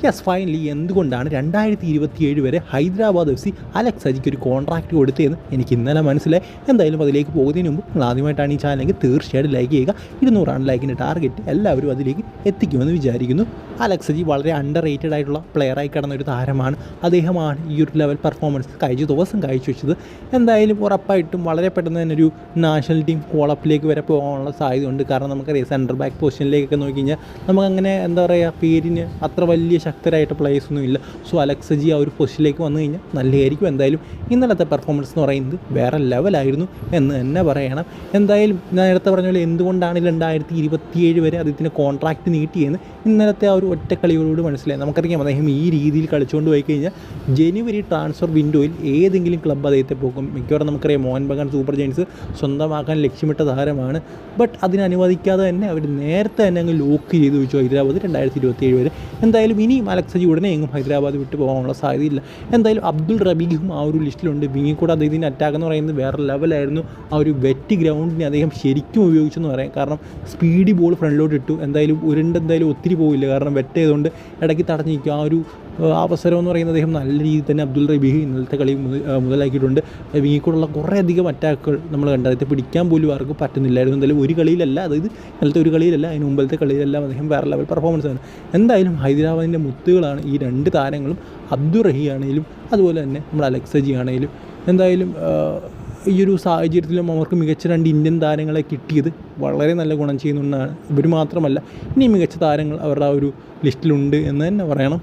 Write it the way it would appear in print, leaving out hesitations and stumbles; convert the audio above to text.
Yes finally എന്തുകൊണ്ടാണ് 2027 വരെ Hyderabad FC Alex സജിക്ക് ഒരു കോൺട്രാക്റ്റ് കൊടുത്തതെന്ന് എനിക്ക് ഇന്നലെ മനസ്സിലായി. എന്തായാലും അതിലേക്ക് പോകുന്നതിന് മുമ്പ് നിങ്ങൾ ആദ്യമായിട്ടാണ് ഈ ചാനലെങ്കിൽ തീർച്ചയായിട്ടും ലൈക്ക് ചെയ്യുക. 200 ലൈക്കിൻ്റെ ടാർഗറ്റ് എല്ലാവരും അതിലേക്ക് എത്തിക്കുമെന്ന് വിചാരിക്കുന്നു. അലക്സ് സജി വളരെ അണ്ടർ റേറ്റഡ് ആയിട്ടുള്ള പ്ലെയറായി കിടന്ന ഒരു താരമാണ്. അദ്ദേഹമാണ് ഈ ഒരു ലെവൽ പെർഫോമൻസ് കഴിഞ്ഞ ദിവസം കാഴ്ചവെച്ചത്. എന്തായാലും ഉറപ്പായിട്ടും വളരെ പെട്ടെന്ന് തന്നെ ഒരു നാഷണൽ ടീം കോളപ്പിലേക്ക് വരെ പോകാനുള്ള സാധ്യതയുണ്ട്. കാരണം നമുക്കറിയാം സെൻറ്റർ ബാക്ക് പൊസിഷനിലേക്കൊക്കെ നോക്കി കഴിഞ്ഞാൽ നമുക്കങ്ങനെ എന്താ പറയുക പേരിന് അത്ര വലിയ ശക്തരായിട്ട് പ്ലേയേഴ്സൊന്നും ഇല്ല. സോ അലക്സ് സജി ആ ഒരു പൊസിഷനിലേക്ക് വന്നു കഴിഞ്ഞാൽ നല്ലതായിരിക്കും. എന്തായാലും ഇന്നലത്തെ പെർഫോമൻസ് എന്ന് പറയുന്നത് വേറെ ലെവലായിരുന്നു എന്ന് തന്നെ പറയണം. എന്തായാലും നേരത്തെ പറഞ്ഞ പോലെ എന്തുകൊണ്ടാണ് 2027 വരെ അദ്ദേഹത്തിന് കോൺട്രാക്റ്റ് നീട്ടിയെന്ന് ഇന്നലത്തെ ആ ഒരു ഒറ്റക്കളികളോട് മനസ്സിലായി. നമുക്കറിയാം അദ്ദേഹം ഈ രീതിയിൽ കളിച്ചുകൊണ്ട് പോയി കഴിഞ്ഞാൽ ജനുവരി ട്രാൻസ്ഫർ വിൻഡോയിൽ ഏതെങ്കിലും ക്ലബ്ബ് അദ്ദേഹത്തെ പോകും. മിക്കവാറും നമുക്കറിയാം മോഹൻ ബഗാൻ സൂപ്പർ ജയൻസ് സ്വന്തമാക്കാൻ ലക്ഷ്യമിട്ട താരമാണ്. ബട്ട് അതിനനുവദിക്കാതെ തന്നെ അവർ നേരത്തെ തന്നെ അങ്ങ് ലോക്ക് ചെയ്ത് വെച്ചു ഹൈദരാബാദ് 2027 വരെ. എന്തായാലും ഇനിയും അലക്സ് സജി ഉടനെ എങ്ങും ഹൈദരാബാദ് വിട്ട് പോകാനുള്ള സാധ്യതയില്ല. എന്തായാലും അബ്ദുൾ റബീഖും ആ ഒരു ലിസ്റ്റിലുണ്ട്. വിങ്ങി കൂടെ അദ്ദേഹത്തിൻ്റെ അറ്റാക്ക് എന്ന് പറയുന്നത് വേറെ ലെവലായിരുന്നു. ആ ഒരു വെറ്റ് ഗ്രൗണ്ടിനെ അദ്ദേഹം ശരിക്കും ഉപയോഗിച്ചെന്ന് പറയാം. കാരണം സ്പീഡി ബോൾ ഫ്രണ്ടിലോട്ട് ഇട്ടു. എന്തായാലും എന്തായാലും ഒത്തിരി പോവില്ല, കാരണം വെറ്റ് ചെയ്തുകൊണ്ട് ഇടയ്ക്ക് തടഞ്ഞു നിൽക്കും. ആ ഒരു അവസരം എന്ന് പറയുന്നത് അദ്ദേഹം നല്ല രീതിയിൽ തന്നെ അബ്ദുൾ റബീഖ് ഇന്നലത്തെ കളി മുതലാക്കിയിട്ടുണ്ട്. വിങ്ങിക്കൂടുള്ള കുറേയധികം അറ്റാക്കുകൾ നമ്മൾ കണ്ടു. അദ്ദേഹത്തെ പിടിക്കാൻ പോലും ആർക്കും പറ്റുന്നില്ലായിരുന്നു. എന്തായാലും ഒരു കളിയിലല്ല, അതായത് ഇന്നലത്തെ ഒരു കളിയിലല്ല, അതിന് മുമ്പത്തെ കളിയിലെല്ലാം അദ്ദേഹം വേറെ ലെവൽ പെർഫോമൻസ് ആണ്. എന്തായാലും ഹൈദരാബാദിൻ്റെ മുത്തുകളാണ് ഈ രണ്ട് താരങ്ങളും. അബ്ദുൾ റഹി ആണെങ്കിലും അതുപോലെ തന്നെ നമ്മുടെ അലക്സ് സജി ആണെങ്കിലും. എന്തായാലും ഈ ഒരു സാഹചര്യത്തിലും അവർക്ക് മികച്ച 2 ഇന്ത്യൻ താരങ്ങളെ കിട്ടിയത് വളരെ നല്ല ഗുണം ചെയ്യുന്നതാണ്. ഇവർ മാത്രമല്ല ഇനി മികച്ച താരങ്ങൾ അവരുടെ ആ ഒരു ലിസ്റ്റിലുണ്ട് എന്ന് തന്നെ പറയണം.